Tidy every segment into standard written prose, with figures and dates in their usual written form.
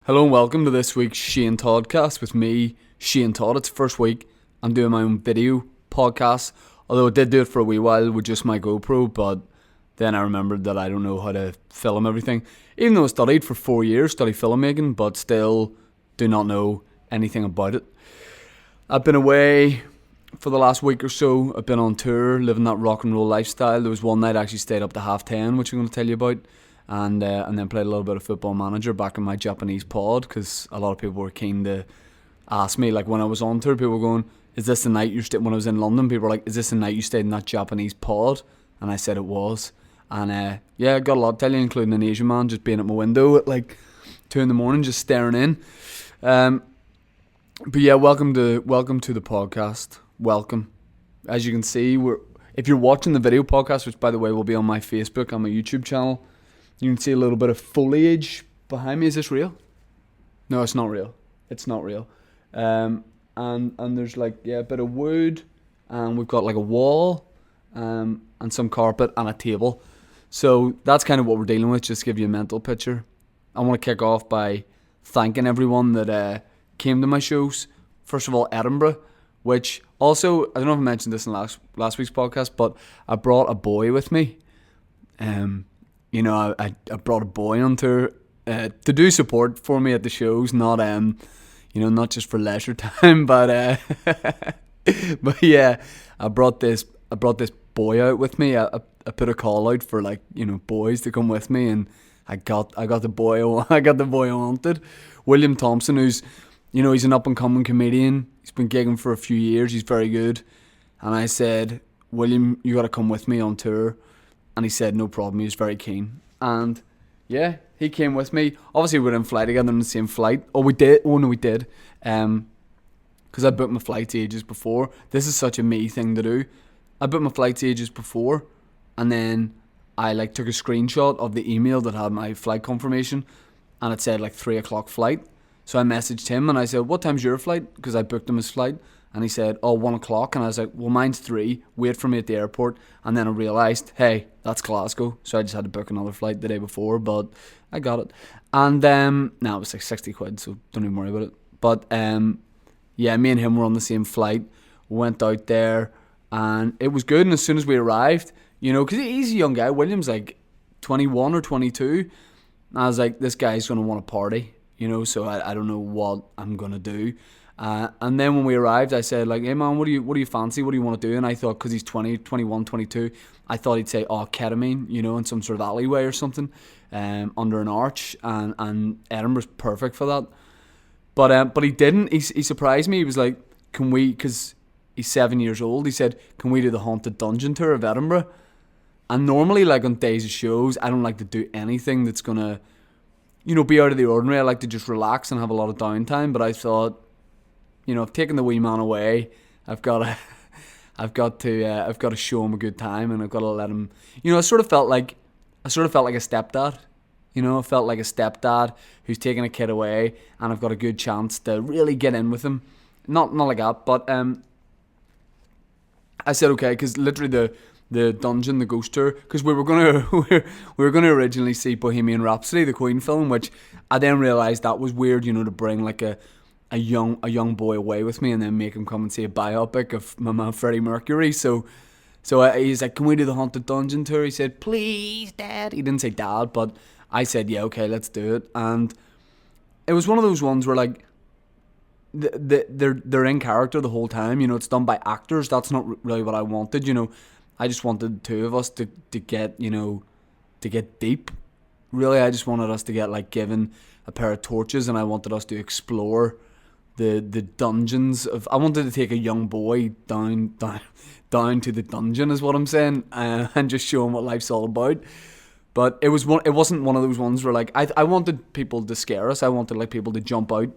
Hello and welcome to this week's Toddcast with me, Shane Todd. It's the first week I'm doing my own video podcast, although I did do it for a wee while with just my GoPro, but then I remembered that I don't know how to film everything. Even though I studied for 4 years, studied filmmaking, but still do not know anything about it. I've been away for the last week or so. I've been on tour, living that rock and roll lifestyle. There was one night I actually stayed up to 10:30, which I'm going to tell you about. And then played a little bit of Football Manager back in my Japanese pod, because a lot of people were keen to ask me, like when I was on tour, people were going, is this the night you stayed? When I was in London, people were like, is this the night you stayed in that Japanese pod? And I said it was. And yeah, I got a lot to tell you, including an Asian man just being at my window at like 2 a.m, just staring in. But yeah, welcome to the podcast. Welcome. As you can see, if you're watching the video podcast, which by the way will be on my Facebook and my YouTube channel, you can see a little bit of foliage behind me. Is this real? No, it's not real. It's not real. And there's like, yeah, a bit of wood, and we've got like a wall, and some carpet and a table. So that's kind of what we're dealing with, just to give you a mental picture. I want to kick off by thanking everyone that came to my shows. First of all, Edinburgh, which also, I don't know if I mentioned this in last week's podcast, but I brought a boy with me. You know, I brought a boy on tour to do support for me at the shows, not not just for leisure time, but but yeah, I brought this boy out with me. I put a call out for boys to come with me, and I got the boy I wanted. William Thompson, who's he's an up and coming comedian. He's been gigging for a few years. He's very good, and I said, William, you got to come with me on tour. And he said, no problem, he was very keen. And yeah, he came with me. Obviously, we didn't fly together on the same flight. We did. Because I booked my flights ages before. This is such a me thing to do. I booked my flights ages before. And then I took a screenshot of the email that had my flight confirmation. And it said 3 o'clock flight. So I messaged him and I said, what time's your flight? Because I booked him his flight. And he said, 1 o'clock. And I was like, well, mine's 3. Wait for me at the airport. And then I realised, hey, that's Glasgow. So I just had to book another flight the day before. But I got it. And it was like 60 quid. So don't even worry about it. But yeah, me and him were on the same flight. We went out there. And it was good. And as soon as we arrived, because he's a young guy. William's like 21 or 22. And I was like, this guy's going to want to party. So I don't know what I'm going to do. And then when we arrived, I said, hey man, what do you fancy? What do you want to do? And I thought, because he's 20, 21, 22, I thought he'd say, ketamine, in some sort of alleyway or something, under an arch. And Edinburgh's perfect for that. But he didn't. He surprised me. He was like, can we, because he's 7 years old, he said, can we do the Haunted Dungeon tour of Edinburgh? And normally, on days of shows, I don't like to do anything that's going to, be out of the ordinary. I like to just relax and have a lot of downtime. But I thought, I've taken the wee man away. I've got to show him a good time, and I've got to let him. I sort of felt like a stepdad. I felt like a stepdad who's taking a kid away, and I've got a good chance to really get in with him. Not like that, but I said okay, because literally the dungeon, the ghost tour, because we were gonna originally see Bohemian Rhapsody, the Queen film, which I then realised that was weird, to bring a young boy away with me and then make him come and see a biopic of my man Freddie Mercury. So he's like, can we do the Haunted Dungeon tour? He said, please, Dad. He didn't say Dad, but I said, yeah, okay, let's do it. And it was one of those ones where they're in character the whole time. It's done by actors. That's not really what I wanted. I just wanted the two of us to get deep. Really, I just wanted us to get given a pair of torches, and I wanted us to explore the dungeons of. I wanted to take a young boy down to the dungeon, is what I'm saying, and just show him what life's all about. But it wasn't one of those ones where I wanted people to scare us. I wanted people to jump out,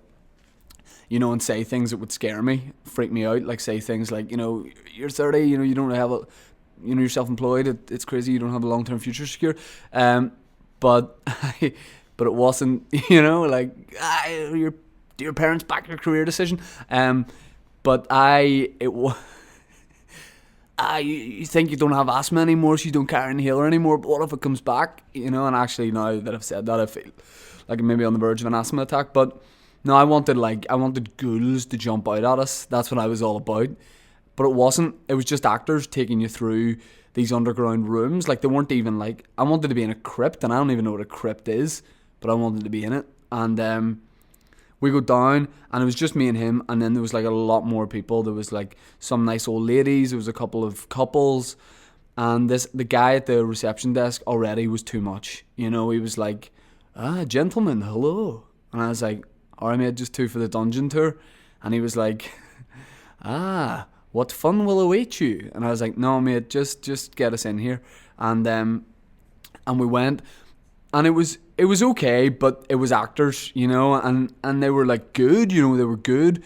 and say things that would scare me, freak me out. Say things like, you're 30, you don't really have a, you're self-employed. It's crazy. You don't have a long-term future secure. But it wasn't, do your parents back your career decision? But I you think you don't have asthma anymore, so you don't carry an inhaler anymore, but what if it comes back? And actually now that I've said that, I feel like I'm maybe on the verge of an asthma attack. But no, I wanted ghouls to jump out at us. That's what I was all about. But it wasn't. It was just actors taking you through these underground rooms. Like, they weren't even like, I wanted to be in a crypt, and I don't even know what a crypt is, but I wanted to be in it. And we go down, and it was just me and him, and then there was like a lot more people. There was like some nice old ladies, there was a couple of couples, and the guy at the reception desk already was too much. He was like, gentlemen, hello. And I was like, alright mate, just 2 for the dungeon tour. And he was like, what fun will await you? And I was like, no mate, just get us in here. And we went, and it was okay, but it was actors, and they were like good, they were good,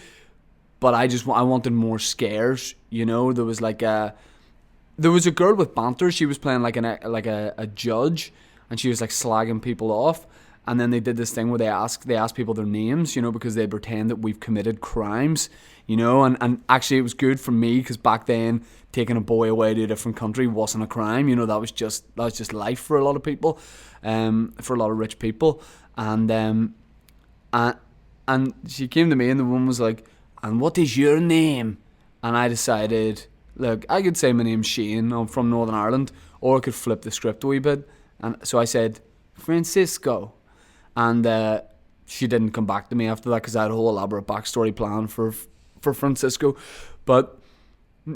but I wanted more scares, there was a girl with banter. She was playing like a judge, and she was like slagging people off. And then they did this thing where they asked people their names, because they pretend that we've committed crimes, and actually it was good for me, because back then taking a boy away to a different country wasn't a crime. That was just life for a lot of people, for a lot of rich people. And she came to me, and the woman was like, and what is your name? And I decided, look, I could say my name's Shane, I'm from Northern Ireland, or I could flip the script a wee bit. And so I said, Francisco. And she didn't come back to me after that, because I had a whole elaborate backstory plan for Francisco. But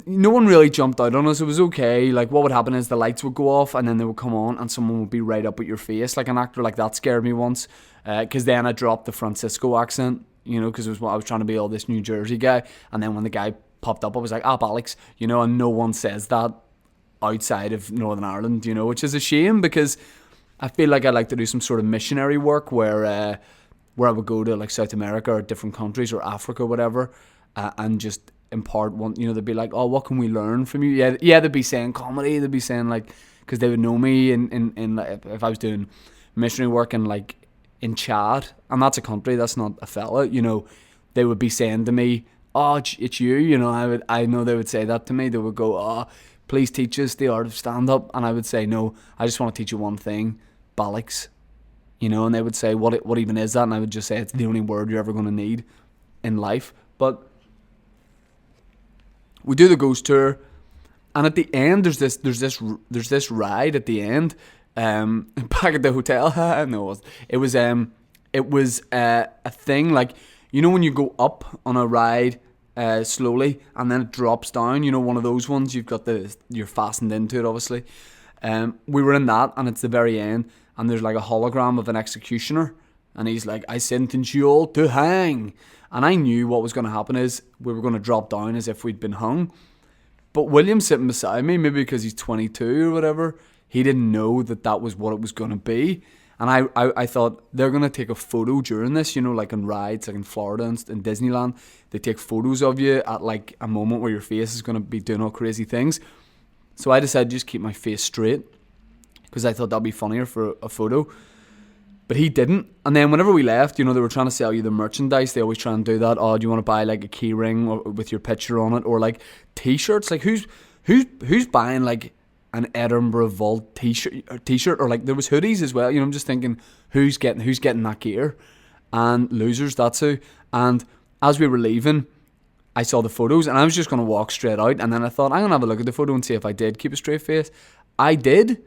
no one really jumped out on us. It was okay. Like, what would happen is the lights would go off, and then they would come on, and someone would be right up at your face. Like, an actor like that scared me once, because then I dropped the Francisco accent, because I was trying to be all this New Jersey guy. And then when the guy popped up, I was like, Alex, and no one says that outside of Northern Ireland, which is a shame, because I feel like I like to do some sort of missionary work where I would go to like South America or different countries or Africa or whatever, and just impart one. They'd be like, "Oh, what can we learn from you?" Yeah. They'd be saying comedy. They'd be saying like, because they would know me in if I was doing missionary work in Chad, and that's a country, that's not a fella. They would be saying to me, "Oh, it's you." I know they would say that to me. They would go, "Oh, please teach us the art of stand-up," and I would say, "No, I just want to teach you one thing. Bollocks," and they would say, what even is that? And I would just say, it's the only word you're ever going to need in life. But we do the ghost tour, and at the end there's this ride at the end, back at the hotel. No, it was a thing, like, when you go up on a ride slowly and then it drops down, one of those ones, you're fastened into it, obviously. We were in that, and it's the very end, and there's like a hologram of an executioner, and he's like, "I sentence you all to hang." And I knew what was going to happen is we were going to drop down as if we'd been hung. But William sitting beside me, maybe because he's 22 or whatever, he didn't know that was what it was going to be. And I thought, they're going to take a photo during this, like in rides, like in Florida and in Disneyland. They take photos of you at like a moment where your face is going to be doing all crazy things. So I decided to just keep my face straight, because I thought that'd be funnier for a photo. But he didn't. And then whenever we left, they were trying to sell you the merchandise. They always try and do that. Oh, do you want to buy like a key ring with your picture on it, or like t-shirts? Like, who's buying like an Edinburgh Vault t-shirt, or like there was hoodies as well. I'm just thinking, who's getting that gear? And losers, that's who. And as we were leaving, I saw the photos, and I was just going to walk straight out. And then I thought, I'm going to have a look at the photo and see if I did keep a straight face. I did.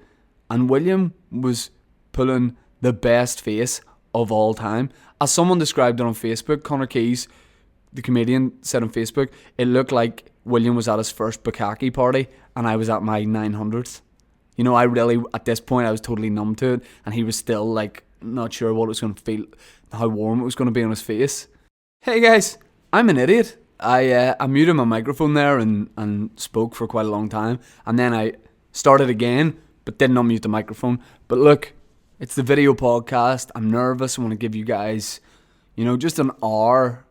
And William was pulling the best face of all time. As someone described it on Facebook, Connor Keys, the comedian, said on Facebook, it looked like William was at his first bukkake party and I was at my 900th. I really, at this point, I was totally numb to it, and he was still like not sure what it was going to feel, how warm it was going to be on his face. Hey guys, I'm an idiot. I muted my microphone there and spoke for quite a long time, and then I started again but didn't unmute the microphone. But look, it's the video podcast. I'm nervous. I want to give you guys, just an hour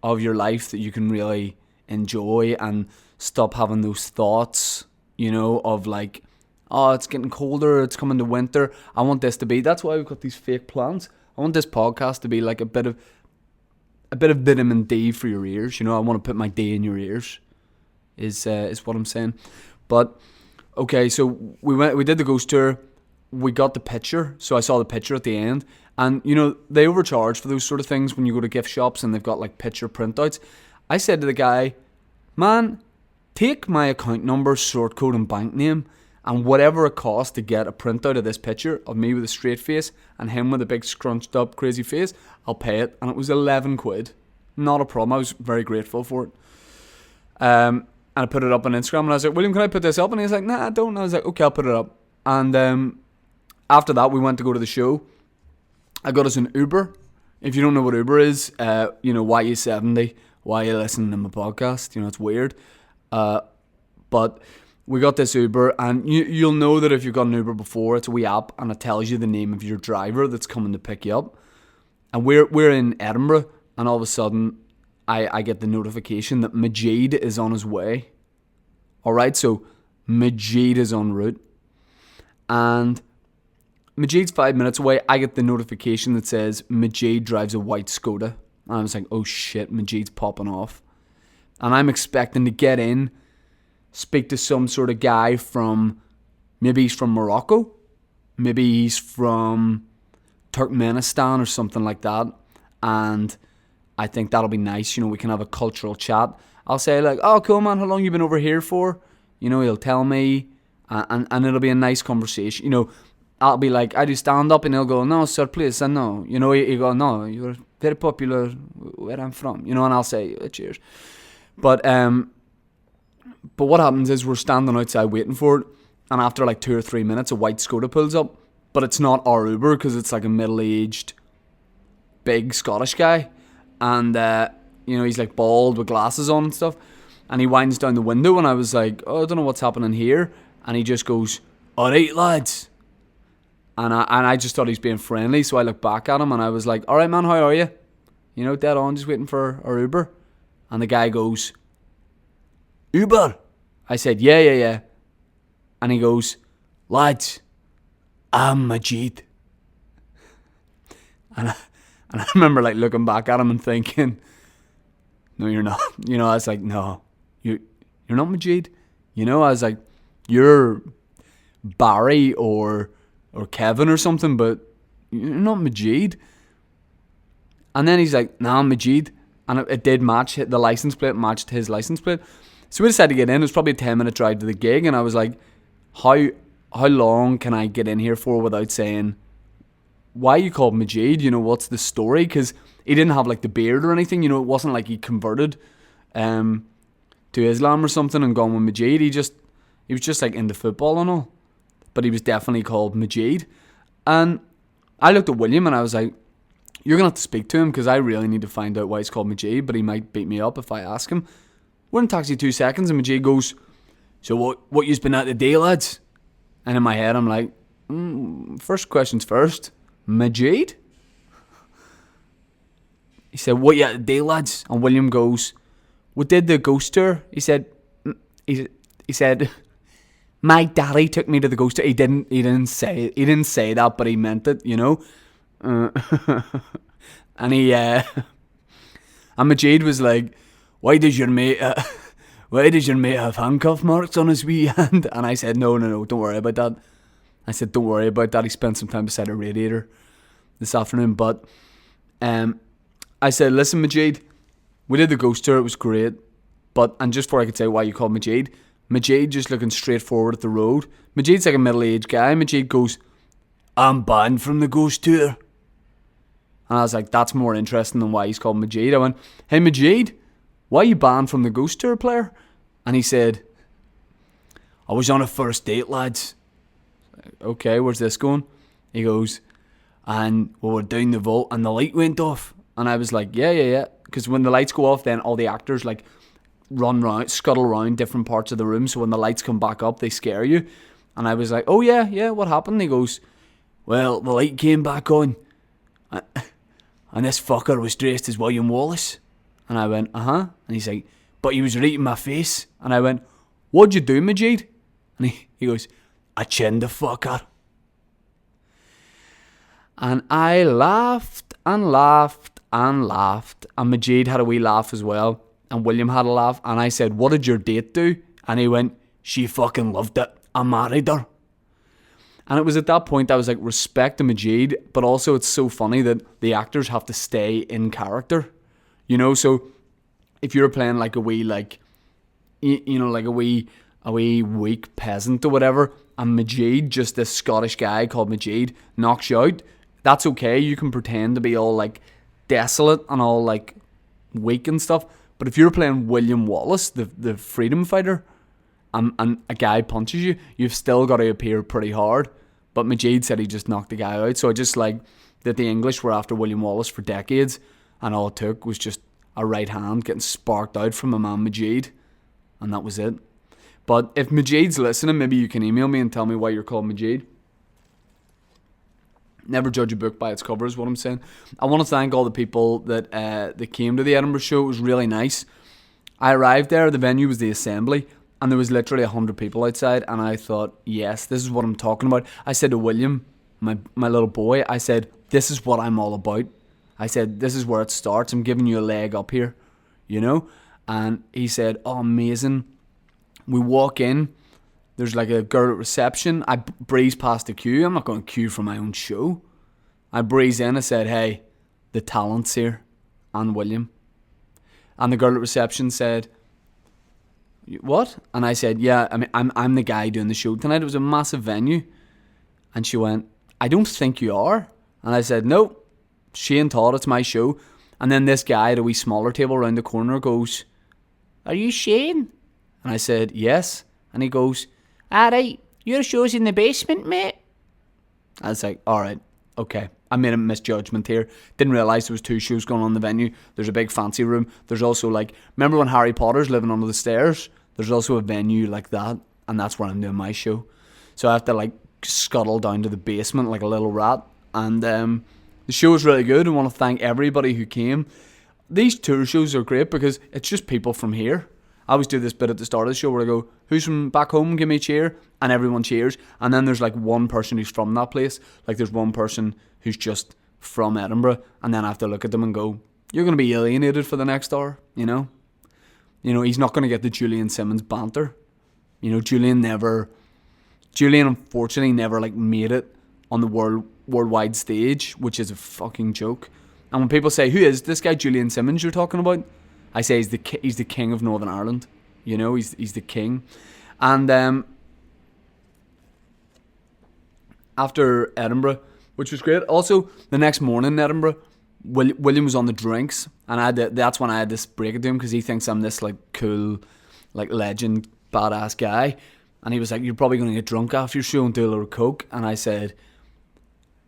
of your life that you can really enjoy and stop having those thoughts, of like, oh, it's getting colder, it's coming to winter. I want this to be, that's why we've got these fake plants. I want this podcast to be like a bit of vitamin D for your ears. I want to put my D in your ears, is what I'm saying. But okay, so we did the ghost tour. We got the picture, so I saw the picture at the end. And, you know, they overcharge for those sort of things when you go to gift shops and they've got, like, picture printouts. I said to the guy, man, take my account number, sort code, and bank name, and whatever it costs to get a printout of this picture of me with a straight face and him with a big scrunched up crazy face, I'll pay it. And it was 11 quid. Not a problem. I was very grateful for it. And I put it up on Instagram, and I was like, William, can I put this up? And he was like, nah, I don't. And I was like, okay, I'll put it up. And after that, we went to go to the show. I got us an Uber. If you don't know what Uber is, you know, why you 70, why you listening to my podcast, you know, it's weird. But we got this Uber, and you'll know that if you've got an Uber before, it's a wee app, and it tells you the name of your driver that's coming to pick you up. And we're in Edinburgh, and all of a sudden, I get the notification that Majid is on his way. Alright, so Majid is en route. And Majid's 5 minutes away. I get the notification that says Majid drives a white Skoda. And I was like, oh shit, Majid's popping off. And I'm expecting to get in, speak to some sort of guy from, maybe he's from Morocco, maybe he's from Turkmenistan or something like that. And I think that'll be nice. You know, we can have a cultural chat. I'll say like, oh cool man, how long you been over here for? You know, he'll tell me, and it'll be a nice conversation. You know, I'll be like, I do stand up, and he'll go, no sir, please, and no. You know, he go, no, you're very popular where I'm from. You know, and I'll say, cheers. But what happens is we're standing outside waiting for it, and after like 2 or 3 minutes, a white Skoda pulls up, but it's not our Uber because it's like a middle-aged, big Scottish guy, and you know, he's like bald with glasses on and stuff, and he winds down the window, and I was like, oh, I don't know what's happening here, and he just goes, alright lads, and I just thought he's being friendly, so I looked back at him, and I was like, alright man, how are you? You know, dead on, just waiting for our Uber. And the guy goes, Uber? I said, yeah. And he goes, lads, I'm Majid. And I remember like looking back at him and thinking, no, you're not. You know, I was like, no, you're not Majid. You know, I was like, you're Barry or Kevin or something, but you're not Majid. And then he's like, nah, I'm Majid. And it did match, the license plate matched his license plate. So we decided to get in. It was probably a 10-minute drive to the gig, and I was like, how long can I get in here for without saying, why are you called Majid? You know, what's the story? Because he didn't have like the beard or anything. You know, it wasn't like he converted to Islam or something and gone with Majid. He was just like into football and all. But he was definitely called Majid. And I looked at William and I was like, you're going to have to speak to him because I really need to find out why he's called Majid, but he might beat me up if I ask him. We're in taxi 2 seconds and Majid goes, so what you's been at today, lads? And in my head I'm like, first questions first, Majid? He said, what you at today, lads? And William goes, we did the ghost tour. He said, my daddy took me to the ghost tour. He didn't say that, but he meant it, you know. And and Majid was like, why does your mate have handcuff marks on his wee hand? And I said, no, don't worry about that. I said, don't worry about that. He spent some time beside a radiator this afternoon. But I said, listen, Majid, we did the ghost tour, it was great. And just before I could say why you called Majid just looking straight forward at the road. Majid's like a middle-aged guy. Majid goes, I'm banned from the ghost tour. And I was like, that's more interesting than why he's called Majid. I went, hey Majid, why are you banned from the ghost tour, player? And he said, I was on a first date, lads. Okay, where's this going? He goes, and we were down the vault and the light went off. And I was like, yeah. Because when the lights go off, then all the actors like scuttle around different parts of the room. So when the lights come back up, they scare you. And I was like, oh yeah, what happened? He goes, well, the light came back on. And this fucker was dressed as William Wallace. And I went, uh-huh. And he's like, but he was right in my face. And I went, what'd you do, Majid? And he goes, I chinned the fucker. And I laughed. And Majid had a wee laugh as well. And William had a laugh. And I said, what did your date do? And he went, She fucking loved it. I married her. And it was at that point I was like, respect to Majid, but also it's so funny that the actors have to stay in character. You know, so if you're playing like a wee, like, you know, like a wee weak peasant or whatever, and Majid, just this Scottish guy called Majid, knocks you out, that's okay. You can pretend to be all like desolate and all like weak and stuff. But if you're playing William Wallace, the freedom fighter, and a guy punches you, you've still got to appear pretty hard. But Majid said he just knocked the guy out. So I just like that the English were after William Wallace for decades, and all it took was just a right hand getting sparked out from a man Majid, and that was it. But if Majid's listening, maybe you can email me and tell me why you're called Majid. Never judge a book by its cover is what I'm saying. I want to thank all the people that came to the Edinburgh show. It was really nice. I arrived there, the venue was the Assembly, and there was literally 100 people outside, and I thought, yes, this is what I'm talking about. I said to William, my little boy, I said, this is what I'm all about. I said, this is where it starts. I'm giving you a leg up here, you know? And he said, oh, amazing. We walk in, there's like a girl at reception. I breeze past the queue. I'm not going to queue for my own show. I breeze in, I said, hey, the talent's here, and William. And the girl at reception said, what? And I said, yeah, I mean, I'm the guy doing the show tonight. It was a massive venue. And she went, I don't think you are. And I said, no, Shane Todd, it's my show. And then this guy at a wee smaller table around the corner goes, are you Shane? And I said, yes. And he goes, alright, your show's in the basement, mate. I was like, alright, okay. I made a misjudgment here. Didn't realise there was 2 shows going on in the venue. There's a big fancy room. There's also like, remember when Harry Potter's living under the stairs? There's also a venue like that, and that's where I'm doing my show. So I have to like scuttle down to the basement like a little rat. And the show was really good. I want to thank everybody who came. These tour shows are great because it's just people from here. I always do this bit at the start of the show where I go, who's from back home, give me a cheer, and everyone cheers. And then there's like one person who's from that place. Like there's one person who's just from Edinburgh, and then I have to look at them and go, you're going to be alienated for the next hour, you know? You know, he's not going to get the Julian Simmons banter. You know, Julian unfortunately never like made it on the worldwide stage, which is a fucking joke. And when people say, who is this guy Julian Simmons you're talking about? I say he's the king of Northern Ireland. You know, he's the king. And after Edinburgh, which was great. Also, the next morning in Edinburgh, William was on the drinks, and that's when I had this break it to him because he thinks I'm this like cool, like legend, badass guy. And he was like, you're probably going to get drunk after your show and do a little coke. And I said,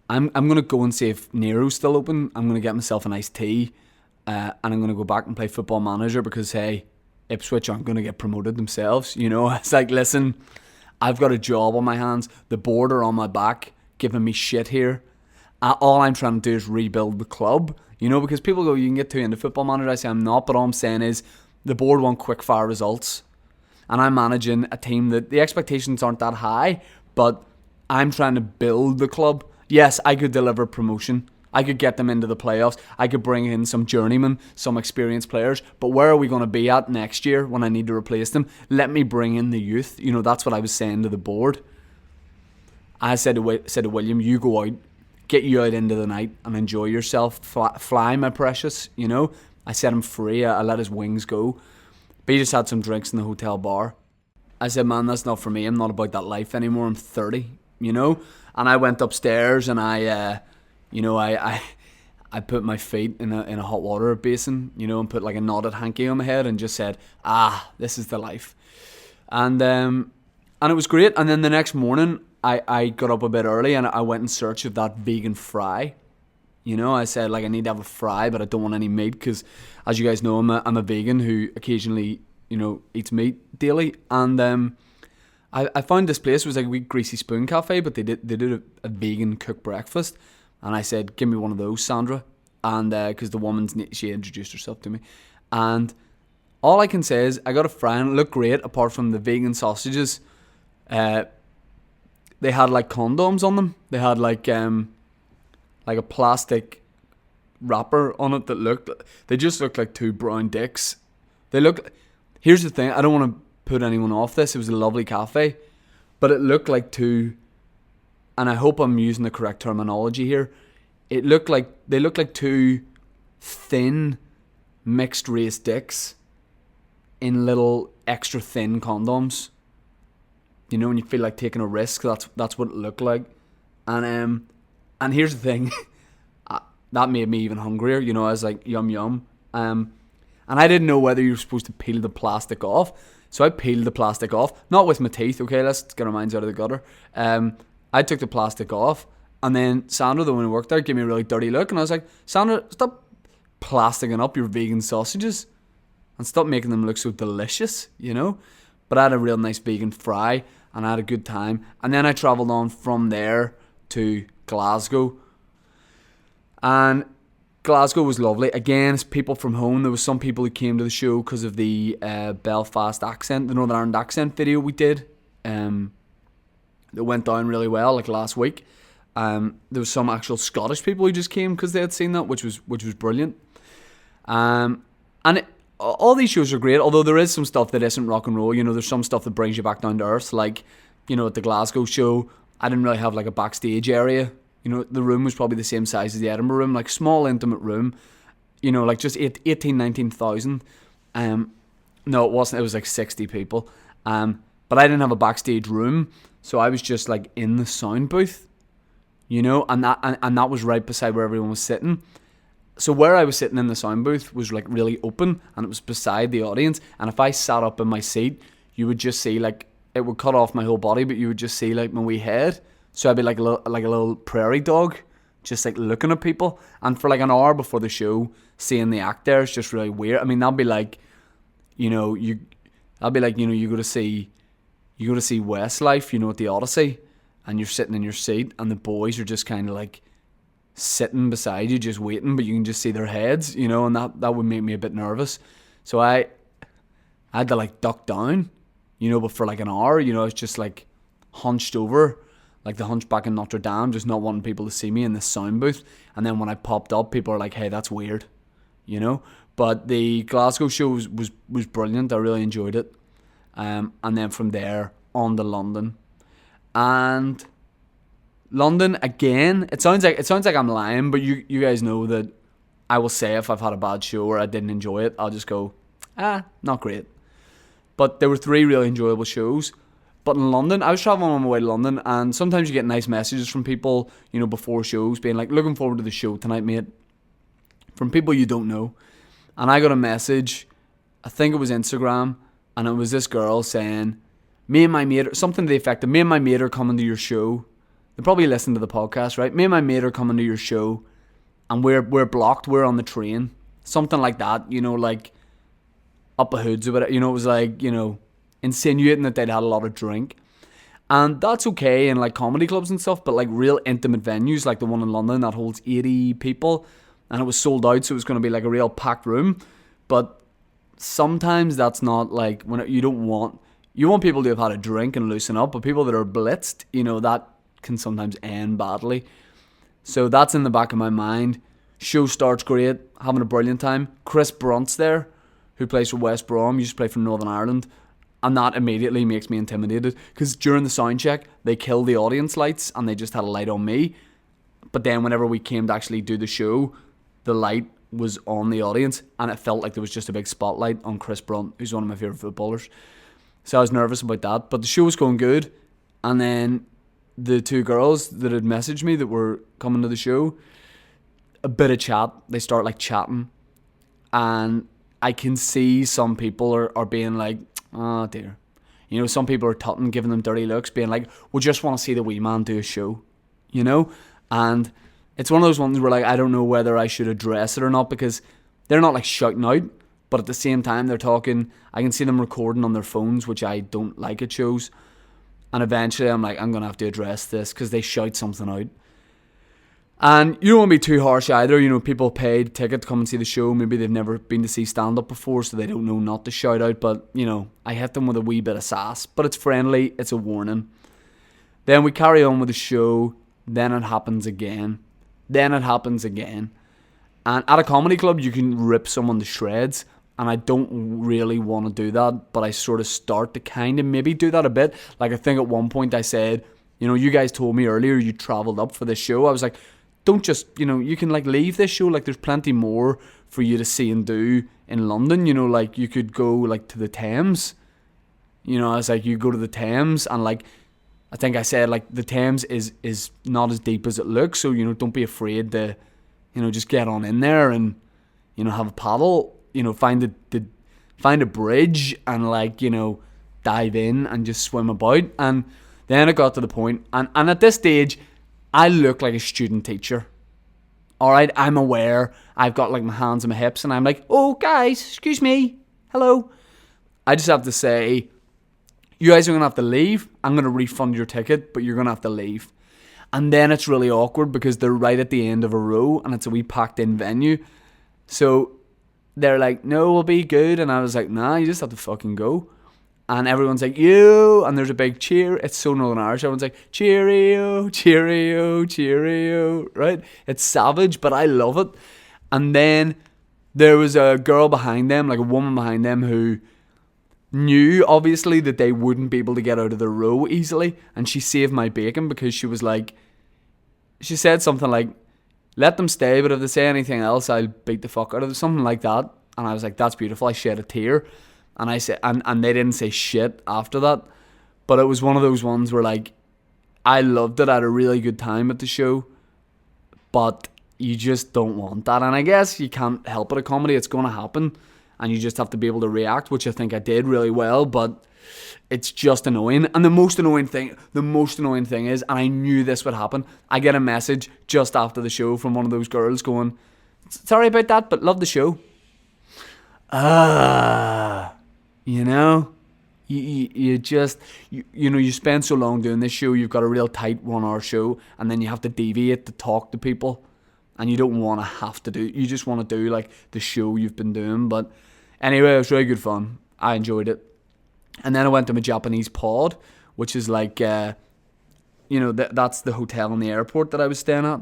I'm going to go and see if Nero's still open. I'm going to get myself an iced tea. And I'm going to go back and play Football Manager because, hey, Ipswich aren't going to get promoted themselves. You know, it's like, listen, I've got a job on my hands. The board are on my back giving me shit here. All I'm trying to do is rebuild the club. You know, because people go, you can get too into Football Manager. I say I'm not, but all I'm saying is the board want quick fire results. And I'm managing a team that the expectations aren't that high, but I'm trying to build the club. Yes, I could deliver promotion. I could get them into the playoffs. I could bring in some journeymen, some experienced players. But where are we going to be at next year when I need to replace them? Let me bring in the youth. You know, that's what I was saying to the board. I said to William, you go out, get you out into the night and enjoy yourself. Fly, my precious, you know. I set him free. I let his wings go. But he just had some drinks in the hotel bar. I said, man, that's not for me. I'm not about that life anymore. I'm 30, you know. And I went upstairs and I put my feet in a hot water basin, you know, and put like a knotted hanky on my head and just said, this is the life. And it was great. And then the next morning, I got up a bit early and I went in search of that vegan fry. You know, I said, like, I need to have a fry, but I don't want any meat because, as you guys know, I'm a vegan who occasionally, you know, eats meat daily. And I found this place. It was like a wee Greasy Spoon cafe, but they did a vegan cooked breakfast. And I said, give me one of those, Sandra. And because the woman, she introduced herself to me. And all I can say is I got a fry and it looked great apart from the vegan sausages. They had like condoms on them. They had like a plastic wrapper on it that they just looked like 2 brown dicks. Here's the thing, I don't want to put anyone off this. It was a lovely cafe, but it looked like two, and I hope I'm using the correct terminology here. They looked like two thin mixed race dicks in little extra thin condoms. You know, when you feel like taking a risk, that's what it looked like. And here's the thing, that made me even hungrier. You know, I was like, yum yum. And I didn't know whether you were supposed to peel the plastic off. So I peeled the plastic off, not with my teeth. Okay, let's get our minds out of the gutter. I took the plastic off, and then Sandra, the one who worked there, gave me a really dirty look, and I was like, Sandra, stop plasticking up your vegan sausages and stop making them look so delicious, you know. But I had a real nice vegan fry, and I had a good time. And then I travelled on from there to Glasgow, and Glasgow was lovely. Again, it's people from home. There was some people who came to the show because of the Belfast accent, the Northern Ireland accent video we did. That went down really well, like last week. There was some actual Scottish people who just came because they had seen that, which was brilliant. All these shows are great, although there is some stuff that isn't rock and roll. You know, there's some stuff that brings you back down to earth. Like, you know, at the Glasgow show, I didn't really have like a backstage area. You know, the room was probably the same size as the Edinburgh room, like small, intimate room. You know, like just 19,000. No, it wasn't. It was like 60 people. But I didn't have a backstage room, so I was just like in the sound booth. You know, and that was right beside where everyone was sitting. So where I was sitting in the sound booth was like really open, and it was beside the audience. And if I sat up in my seat, you would just see like, it would cut off my whole body, but you would just see like my wee head. So I'd be like a little prairie dog, just like looking at people. And for like an hour before the show, seeing the act there is just really weird. I mean, that'd be like, you go to see Westlife, you know, at the Odyssey, and you're sitting in your seat, and the boys are just kind of like sitting beside you, just waiting, but you can just see their heads, you know, and that would make me a bit nervous. So I had to like duck down, you know, but for like an hour, you know, I was just like hunched over, like the Hunchback in Notre Dame, just not wanting people to see me in this sound booth. And then when I popped up, people are like, hey, that's weird, you know. But the Glasgow show was brilliant. I really enjoyed it. And then from there on to London. And London, again, it sounds like I'm lying, but you guys know that I will say if I've had a bad show or I didn't enjoy it, I'll just go, not great. But there were 3 really enjoyable shows. But in London, I was travelling on my way to London, and sometimes you get nice messages from people, you know, before shows, being like, looking forward to the show tonight, mate, from people you don't know. And I got a message, I think it was Instagram, and it was this girl saying, me and my mate, something to the effect of, me and my mate are coming to your show. They probably listen to the podcast, right? Me and my mate are coming to your show, and we're blocked, we're on the train. Something like that, you know, like up the hoods or whatever. You know, it was like, you know, insinuating that they'd had a lot of drink. And that's okay in like comedy clubs and stuff, but like real intimate venues like the one in London that holds 80 people, and it was sold out, so it was going to be like a real packed room. But sometimes that's not like, when you want people to have had a drink and loosen up, but people that are blitzed, you know, that can sometimes end badly. So that's in the back of my mind. Show starts great, having a brilliant time. Chris Brunt's there, who plays for West Brom, used to play for Northern Ireland. And that immediately makes me intimidated, because during the sound check, they killed the audience lights and they just had a light on me. But then whenever we came to actually do the show, the light was on the audience, and it felt like there was just a big spotlight on Chris Brunt, who's one of my favourite footballers. So I was nervous about that, but the show was going good. And then the 2 girls that had messaged me that were coming to the show, a bit of chat, they start like chatting, and I can see some people are being like, oh dear. You know, some people are tutting, giving them dirty looks, being like, we just want to see the wee man do a show, you know? And it's one of those ones where like, I don't know whether I should address it or not, because they're not like shouting out, but at the same time they're talking. I can see them recording on their phones, which I don't like at shows. And eventually I'm like, I'm going to have to address this, because they shout something out. And you don't want to be too harsh either. You know, people paid ticket to come and see the show. Maybe they've never been to see stand-up before, so they don't know not to shout out. But, you know, I hit them with a wee bit of sass. But it's friendly. It's a warning. Then we carry on with the show. Then it happens again. And at a comedy club, you can rip someone to shreds. and I don't really want to do that, but I sort of start to kind of maybe do that a bit. Like, I think at one point I said, you guys told me earlier you travelled up for this show. I was like, don't just, you can like leave this show. Like, there's plenty more for you to see and do in London. Like, you could go like to the Thames. I was like, you go to the Thames, and like, I think I said like the Thames is not as deep as it looks. So, don't be afraid to, just get on in there and, have a paddle, find a bridge and like, dive in and just swim about. And then it got to the point, and at this stage, I look like a student teacher. Alright, I'm aware. I've got like my hands on my hips, and I'm like, oh guys, excuse me, hello. I just have to say, you guys are going to have to leave. I'm going to refund your ticket, but you're going to have to leave. And then it's really awkward because they're right at the end of a row, and it's a wee packed in venue. So they're like, no, we'll be good. And I was like, nah, you just have to fucking go. And everyone's like, you, and there's a big cheer. It's so Northern Irish. Everyone's like, cheerio, cheerio, cheerio, right? It's savage, but I love it. And then there was a girl behind them, like a woman behind them, who knew, obviously, that they wouldn't be able to get out of the row easily. And she saved my bacon because she was like, she said something like, let them stay, but if they say anything else, I'll beat the fuck out of them. Something like that. And I was like, that's beautiful. I shed a tear. And I said, and they didn't say shit after that. But it was one of those ones where like, I loved it. I had a really good time at the show. But you just don't want that. And I guess you can't help it. A comedy, it's going to happen. And you just have to be able to react, which I think I did really well. But it's just annoying. And the most annoying thing is, and I knew this would happen, I get a message just after the show from one of those girls going, sorry about that, but love the show. You just, you spend so long doing this show, you've got a real tight 1 hour show, and then you have to deviate to talk to people, and you don't want to have to do, you just want to do like the show you've been doing. But anyway, it was really good fun. I enjoyed it. And then I went to my Japanese pod, which is like, that's the hotel in the airport that I was staying at.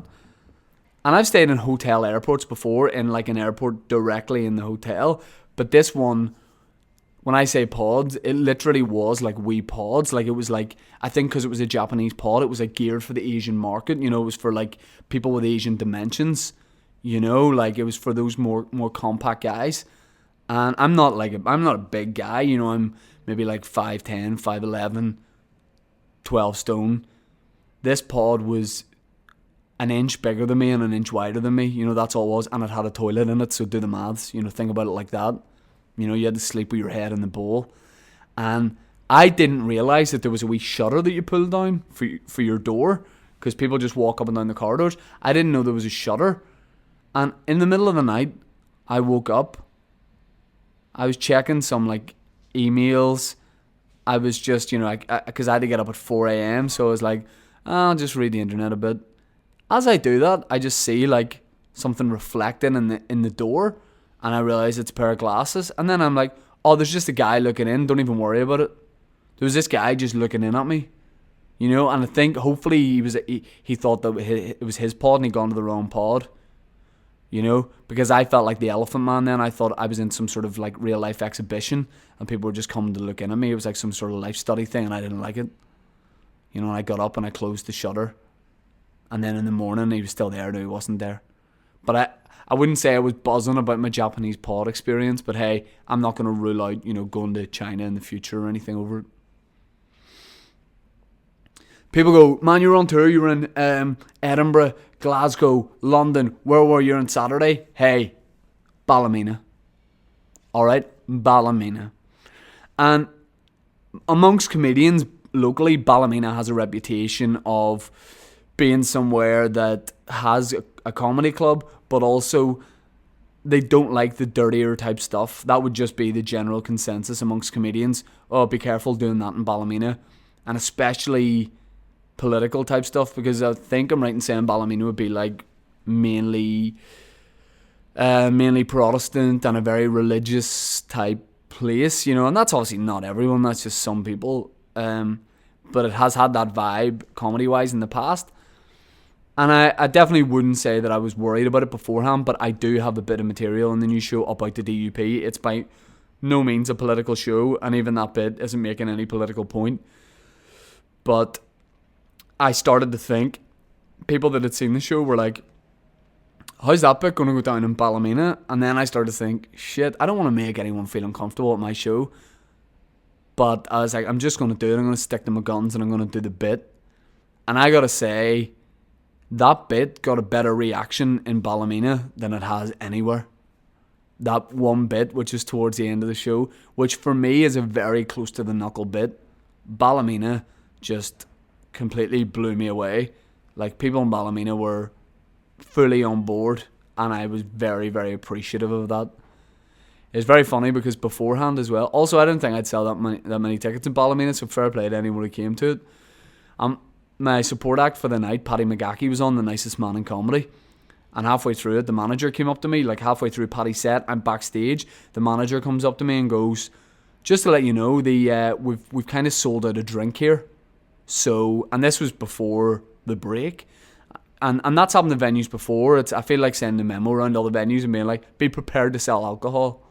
And I've stayed in hotel airports before, in like an airport directly in the hotel. But this one, when I say pods, it literally was like wee pods. Like, it was like, I think because it was a Japanese pod, it was like geared for the Asian market. It was for like people with Asian dimensions. Like it was for those more compact guys. And I'm not a big guy. I'm maybe like 5'10", 5'11", 12 stone. This pod was an inch bigger than me and an inch wider than me. That's all it was. And it had a toilet in it, so do the maths. Think about it like that. You had to sleep with your head in the bowl. And I didn't realise that there was a wee shutter that you pull down for your door, because people just walk up and down the corridors. I didn't know there was a shutter. And in the middle of the night, I woke up. I was checking some like emails. I was just, because I had to get up at 4 a.m. So I was like, I'll just read the internet a bit. As I do that, I just see like something reflecting in the door, and I realize it's a pair of glasses. And then I'm like, oh, there's just a guy looking in. Don't even worry about it. There was this guy just looking in at me, and I think hopefully he thought that it was his pod and he'd gone to the wrong pod. Because I felt like the Elephant Man then. I thought I was in some sort of like real life exhibition and people were just coming to look in at me. It was like some sort of life study thing, and I didn't like it. And I got up and I closed the shutter. And then in the morning he was still there. No, he wasn't there. But I wouldn't say I was buzzing about my Japanese pod experience, but hey, I'm not going to rule out, going to China in the future or anything over it. People go, man, you were on tour, you were in Edinburgh, Glasgow, London. Where were you on Saturday? Hey, Ballymena. Alright, Ballymena. And amongst comedians locally, Ballymena has a reputation of being somewhere that has a comedy club, but also they don't like the dirtier type stuff. That would just be the general consensus amongst comedians. Oh, be careful doing that in Ballymena. And especially political type stuff, because I think I'm right in saying Ballymena would be like mainly Protestant and a very religious type place, and that's obviously not everyone, that's just some people, but it has had that vibe comedy wise in the past. And I definitely wouldn't say that I was worried about it beforehand, but I do have a bit of material in the new show about the DUP. It's by no means a political show, and even that bit isn't making any political point. But I started to think, people that had seen the show were like, how's that bit going to go down in Ballymena? And then I started to think, shit, I don't want to make anyone feel uncomfortable at my show. But I was like, I'm just going to do it. I'm going to stick to my guns and I'm going to do the bit. And I got to say, that bit got a better reaction in Ballymena than it has anywhere. That one bit, which is towards the end of the show, which for me is a very close to the knuckle bit, Ballymena just completely blew me away. Like, people in Ballymena were fully on board, and I was very, very appreciative of that. It's very funny because beforehand as well, also I didn't think I'd sell that many tickets in Ballymena, so fair play to anyone who came to it. My support act for the night, Paddy McGackie, was on, the nicest man in comedy. And halfway through it, the manager came up to me, like halfway through Paddy's set, I'm backstage. The manager comes up to me and goes, just to let you know, we've kind of sold out a drink here. So, and this was before the break. And that's happened to venues before. I feel like sending a memo around all the venues and being like, be prepared to sell alcohol.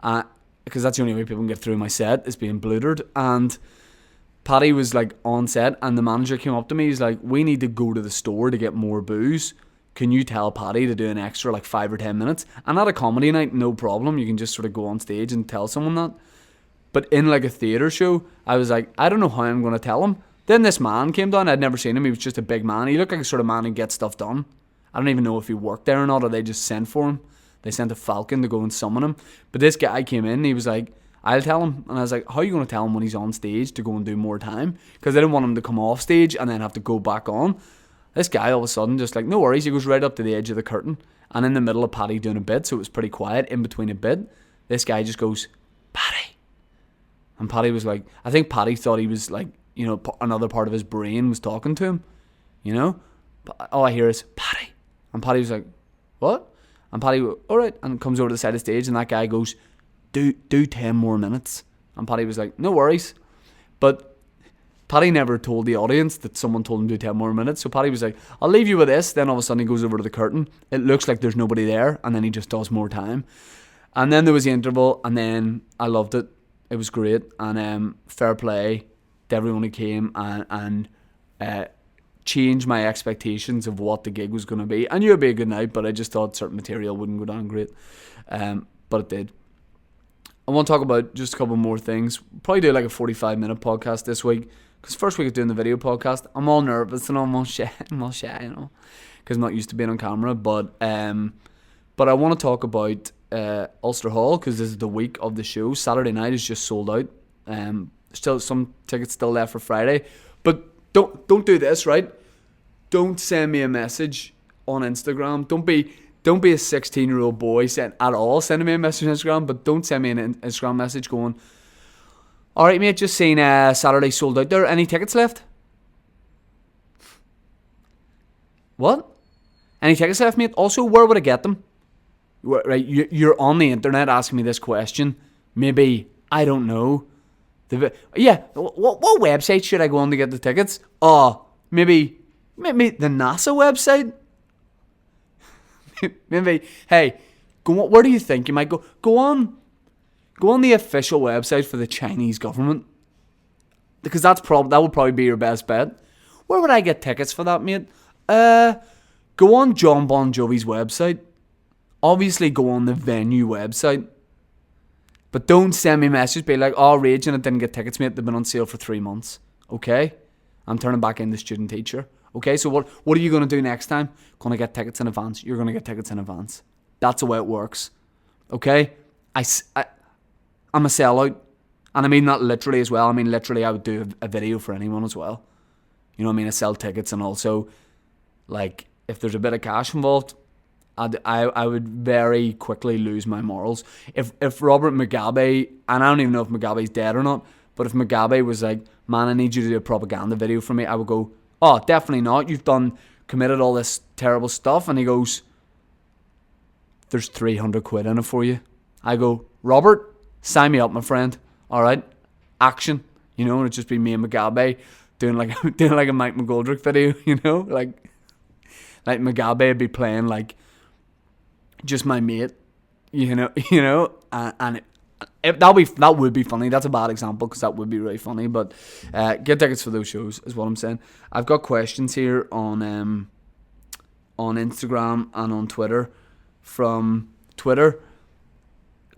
Because that's the only way people can get through my set, is being blootered. And Paddy was like on set, and the manager came up to me. He's like, we need to go to the store to get more booze. Can you tell Paddy to do an extra like 5 or 10 minutes? And at a comedy night, no problem. You can just sort of go on stage and tell someone that. But in like a theatre show, I was like, I don't know how I'm going to tell him. Then this man came down. I'd never seen him. He was just a big man. He looked like a sort of man who gets stuff done. I don't even know if he worked there or not, or they just sent for him. They sent a falcon to go and summon him. But this guy came in and he was like, I'll tell him. And I was like, how are you going to tell him when he's on stage to go and do more time? Because I didn't want him to come off stage and then have to go back on. This guy all of a sudden just like, no worries. He goes right up to the edge of the curtain. And in the middle of Paddy doing a bit, so it was pretty quiet in between a bit, this guy just goes, Paddy. And Paddy was like, I think Paddy thought he was like, you know, another part of his brain was talking to him, you know? All I hear is, Paddy. And Paddy was like, what? And Paddy goes, all right, and comes over to the side of the stage, and that guy goes, do 10 more minutes. And Paddy was like, no worries. But Paddy never told the audience that someone told him to do 10 more minutes. So Paddy was like, I'll leave you with this. Then all of a sudden he goes over to the curtain. It looks like there's nobody there, and then he just does more time. And then there was the interval, and then I loved it. It was great. And fair play to everyone who came and changed my expectations of what the gig was going to be. I knew it'd be a good night, but I just thought certain material wouldn't go down great. But it did. I want to talk about just a couple more things. Probably do like a 45-minute podcast this week, because first week of doing the video podcast, I'm all nervous and I'm all shy, you know, because I'm not used to being on camera. But I want to talk about Ulster Hall, because this is the week of the show. Saturday night is just sold out. Still some tickets still left for Friday, but don't do this, right? Don't send me a message on Instagram. Don't be a 16-year-old boy sending me a message on Instagram, but don't send me an Instagram message going, alright mate, just seen Saturday sold out there, any tickets left? What? Any tickets left, mate? Also, where would I get them? Right, you're on the internet asking me this question. Maybe, I don't know. What website should I go on to get the tickets? Maybe the NASA website? Maybe, hey, where do you think you might go? Go on the official website for the Chinese government, because that would probably be your best bet. Where would I get tickets for that, mate? Go on John Bon Jovi's website. Obviously, go on the venue website. But don't send me a message, be like, raging, I didn't get tickets, mate. They've been on sale for 3 months. Okay? I'm turning back into student teacher. Okay, so what are you going to do next time? Going to get tickets in advance. You're going to get tickets in advance. That's the way it works. Okay? I'm a sellout. And I mean that literally as well. I mean, literally, I would do a video for anyone as well. You know what I mean? I sell tickets, and also, like, if there's a bit of cash involved, I would very quickly lose my morals. If Robert Mugabe, and I don't even know if Mugabe's dead or not, but if Mugabe was like, man, I need you to do a propaganda video for me, I would go, definitely not. You've committed all this terrible stuff. And he goes, there's 300 quid in it for you. I go, Robert, sign me up, my friend. All right, action. You know, and it'd just be me and Mugabe doing like a Mike McGoldrick video. You know, like, Like Mugabe would be playing like just my mate, you know, and that would be funny. That's a bad example because that would be really funny. But get tickets for those shows is what I'm saying. I've got questions here on Instagram and on Twitter. From Twitter,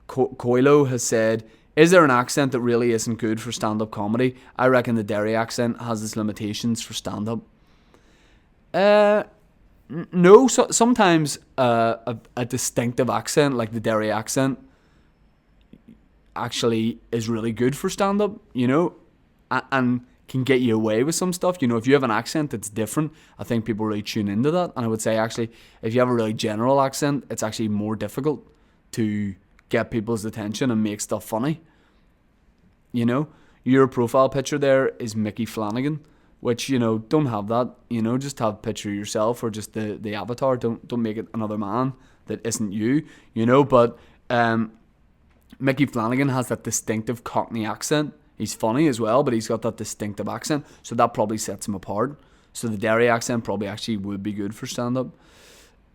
Coilo has said, "Is there an accent that really isn't good for stand-up comedy? I reckon the Derry accent has its limitations for stand-up." No. Sometimes a distinctive accent like the Derry accent actually is really good for stand-up, you know, and can get you away with some stuff. You know, if you have an accent that's different, I think people really tune into that. And I would say actually, if you have a really general accent, it's actually more difficult to get people's attention and make stuff funny. You know, your profile picture there is Mickey Flanagan, which, you know, don't have that. You know, just have a picture of yourself or just the avatar. Don't make it another man that isn't you. You know, but Mickey Flanagan has that distinctive Cockney accent. He's funny as well, but he's got that distinctive accent, so that probably sets him apart. So the Derry accent probably actually would be good for stand-up.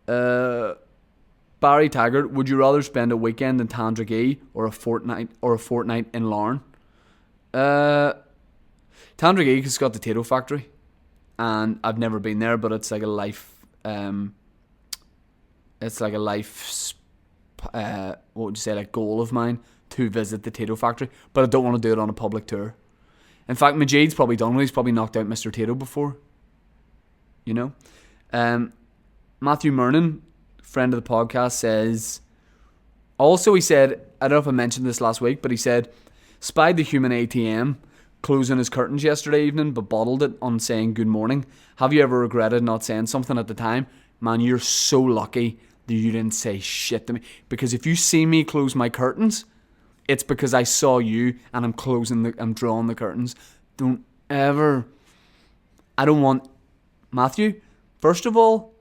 Barry Taggart, would you rather spend a weekend in Tandragee or a fortnight in Larne? Tandragee has got the Tato Factory, and I've never been there, but it's like a life. It's like a life. What would you say, like goal of mine to visit the Tato Factory, but I don't want to do it on a public tour. In fact, Majid's probably done it. He's probably knocked out Mr. Tato before. You know? Matthew Mernon, friend of the podcast, says... Also, he said... I don't know if I mentioned this last week, but he said... Spied the human ATM closing his curtains yesterday evening, but bottled it on saying good morning. Have you ever regretted not saying something at the time? Man, you're so lucky that you didn't say shit to me. Because if you see me close my curtains... It's because I saw you and I'm drawing the curtains. Don't ever... I don't want... Matthew, first of all,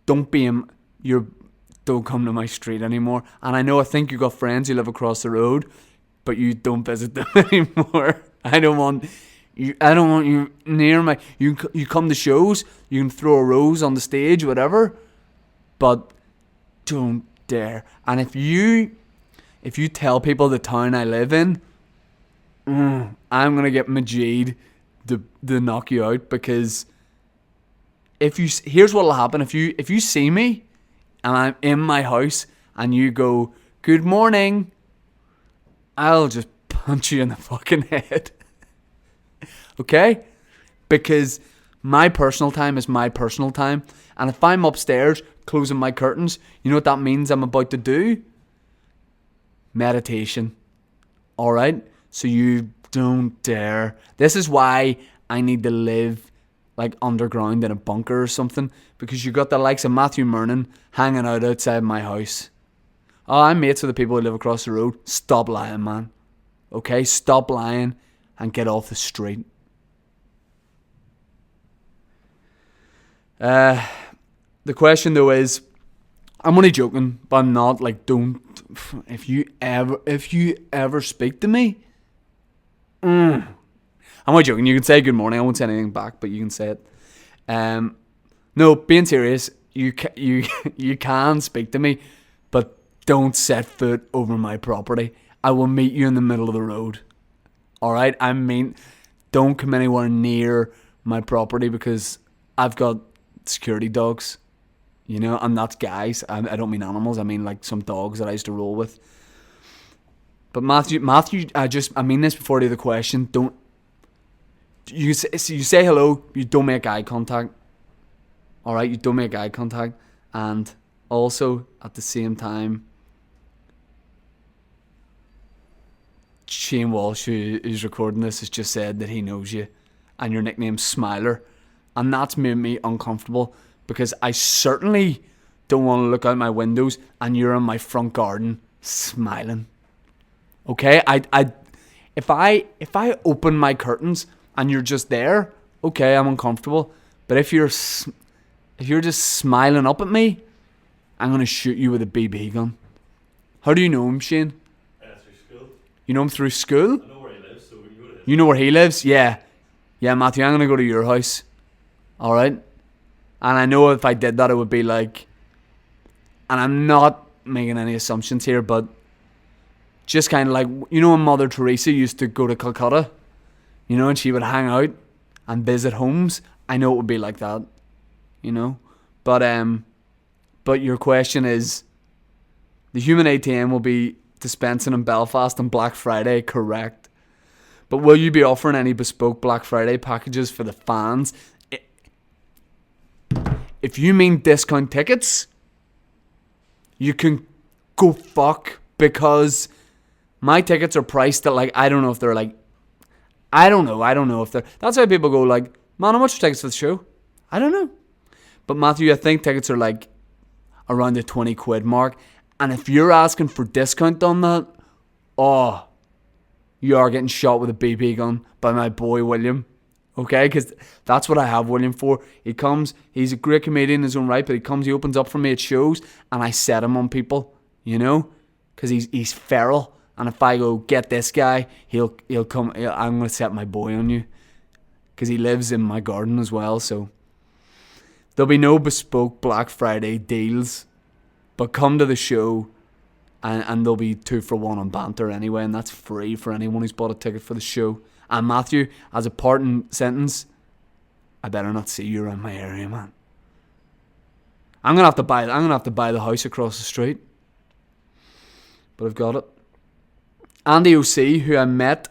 don't come to my street anymore. And I think you got friends who live across the road, but you don't visit them anymore. I don't want you near my... You come to shows, you can throw a rose on the stage, whatever, but don't dare. And if you tell people the town I live in, I'm going to get Majid to knock you out, because here's what will happen. If you see me and I'm in my house and you go, good morning, I'll just punch you in the fucking head. Okay? Because my personal time is my personal time. And if I'm upstairs closing my curtains, you know what that means I'm about to do? Meditation. Alright? So you don't dare. This is why I need to live like underground in a bunker or something, because you got the likes of Matthew Mernon hanging out outside my house. Oh, I'm mates with the people who live across the road. Stop lying, man. Okay? Stop lying and get off the street. The question though is, I'm only joking, but I'm not. Like, don't. If you ever speak to me, I'm not joking. You can say good morning. I won't say anything back, but you can say it. No, being serious, you can speak to me, but don't set foot over my property. I will meet you in the middle of the road. All right. I mean, don't come anywhere near my property, because I've got security dogs. You know, and that's guys. I don't mean animals. I mean like some dogs that I used to roll with. But Matthew, I mean this before the question. Don't you say hello? You don't make eye contact. All right, you don't make eye contact, and also at the same time, Shane Walsh, who's recording this, has just said that he knows you, and your nickname's Smiler, and that's made me uncomfortable. Because I certainly don't want to look out my windows and you're in my front garden smiling. Okay? If I open my curtains and you're just there, okay, I'm uncomfortable. But if you're just smiling up at me, I'm gonna shoot you with a BB gun. How do you know him, Shane? Through school. You know him through school? I know where he lives, so we can go to his. You know where he lives? Yeah. Yeah, Matthew, I'm gonna go to your house. Alright? And I know if I did that, it would be like, and I'm not making any assumptions here, but just kind of like, you know, when Mother Teresa used to go to Calcutta, you know, and she would hang out and visit homes. I know it would be like that, you know. But your question is, the human ATM will be dispensing in Belfast on Black Friday, correct? But will you be offering any bespoke Black Friday packages for the fans? If you mean discount tickets, you can go fuck, because my tickets are priced at like, I don't know if they're like, I don't know if they're, that's why people go like, man, how much are tickets for the show? I don't know. But Matthew, I think tickets are like around the 20 quid mark. And if you're asking for discount on that, oh, you are getting shot with a BB gun by my boy William. Okay, because that's what I have William for. He comes, he's a great comedian in his own right, but he comes, he opens up for me at shows, and I set him on people, you know, because he's feral. And if I go, get this guy, he'll come, I'm going to set my boy on you, because he lives in my garden as well. So there'll be no bespoke Black Friday deals, but come to the show, and there'll be 2 for 1 on banter anyway, and that's free for anyone who's bought a ticket for the show. And Matthew, as a parting sentence, I better not see you around my area, man. I'm gonna have to buy the house across the street, but I've got it. Andy OC, who I met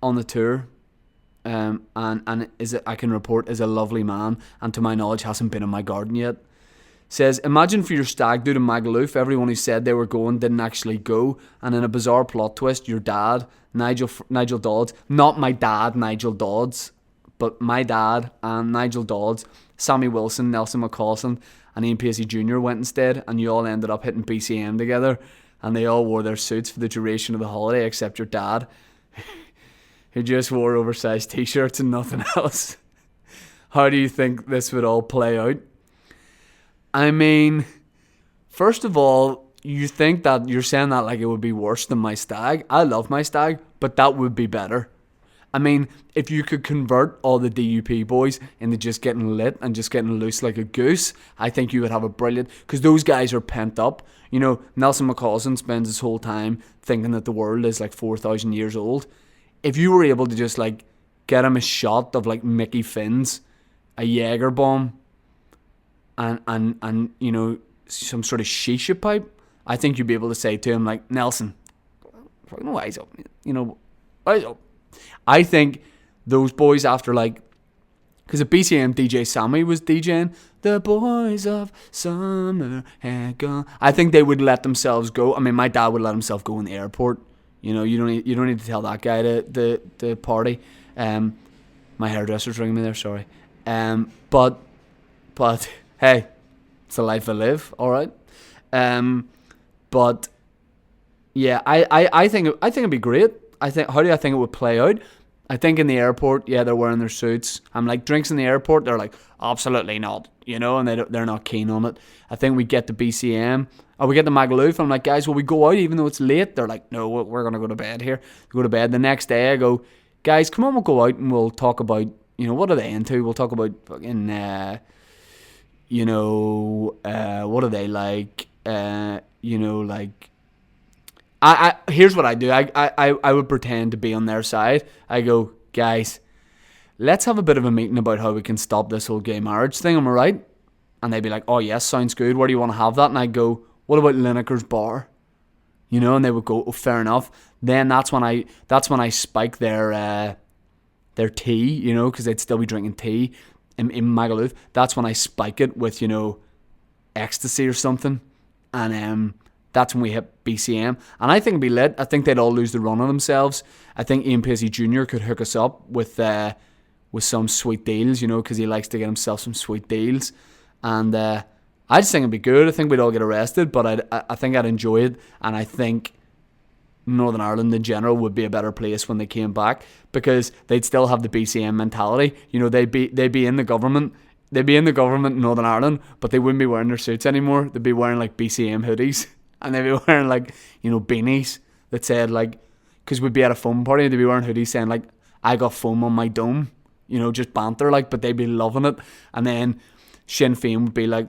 on the tour, and I can report is a lovely man, and to my knowledge hasn't been in my garden yet. Says, imagine for your stag do to Magaluf, everyone who said they were going didn't actually go, and in a bizarre plot twist, your dad, Nigel Dodds, not my dad, Nigel Dodds, but my dad and Nigel Dodds, Sammy Wilson, Nelson McCausland, and Ian Pacey Jr. went instead, and you all ended up hitting BCM together, and they all wore their suits for the duration of the holiday, except your dad, who just wore oversized t-shirts and nothing else. How do you think this would all play out? I mean, first of all, you think that you're saying that like it would be worse than my stag. I love my stag, but that would be better. I mean, if you could convert all the DUP boys into just getting lit and just getting loose like a goose, I think you would have a brilliant, because those guys are pent up. You know, Nelson McCausland spends his whole time thinking that the world is like 4,000 years old. If you were able to just like get him a shot of like Mickey Finn's, a Jaeger bomb, and you know, some sort of shisha pipe, I think you'd be able to say to him like, Nelson, fucking wise up, you know, wise up. I think those boys after like, because at BCM DJ Sammy was DJing the boys of summer had gone, I think they would let themselves go. I mean, my dad would let himself go in the airport. You know, you don't need to tell that guy to party. My hairdresser's ringing me there, sorry. But hey, it's the life I live, all right. But yeah, I think it'd be great. How do I think it would play out? I think in the airport, yeah, they're wearing their suits. I'm like, drinks in the airport, they're like, absolutely not, you know, and they're not keen on it. I think we get to BCM, or we get to Magaluf, I'm like, guys, will we go out even though it's late? They're like, no, we're going to go to bed here. Go to bed. The next day I go, guys, come on, we'll go out and we'll talk about, you know, what are they into? We'll talk about fucking, you know, what are they like? You know, like, I here's what I do. I would pretend to be on their side. I go, guys, let's have a bit of a meeting about how we can stop this whole gay marriage thing. Am I right? And they'd be like, oh yes, sounds good. Where do you want to have that? And I go, what about Lineker's bar? You know, and they would go, oh, fair enough. Then that's when I spike their tea, you know, because they'd still be drinking tea in Magaluf. That's when I spike it with, you know, ecstasy or something, and that's when we hit BCM. And I think it'd be lit. I think they'd all lose the run on themselves. I think Ian Pacey Jr. could hook us up with some sweet deals, you know, because he likes to get himself some sweet deals. And I just think it'd be good. I think we'd all get arrested, but I think I'd enjoy it. And I think Northern Ireland in general would be a better place when they came back, because they'd still have the BCM mentality. You know, they'd be in the government. They'd be in the government in Northern Ireland, but they wouldn't be wearing their suits anymore. They'd be wearing like BCM hoodies. And they'd be wearing like, you know, beanies that said like, because we'd be at a foam party, they'd be wearing hoodies saying like, I got foam on my dome. you know, just banter, like, but they'd be loving it. And then Sinn Féin would be like,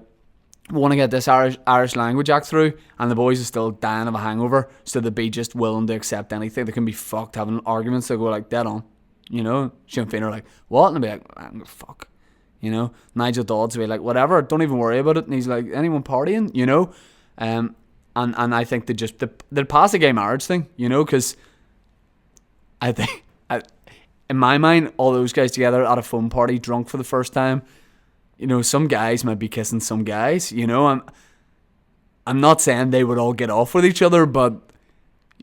want to get this Irish Language Act through, and the boys are still dying of a hangover, so they'd be just willing to accept anything. They can be fucked having arguments. They go like, dead on, you know. Sinn Féin are like, what? And they'd be like, I don't give a fuck, you know. Nigel Dodds would be like, whatever, don't even worry about it. And he's like, anyone partying, you know. And I think they'd pass the gay marriage thing, you know, because I think, in my mind, all those guys together at a phone party, drunk for the first time, you know, some guys might be kissing some guys, you know. I'm not saying they would all get off with each other, but,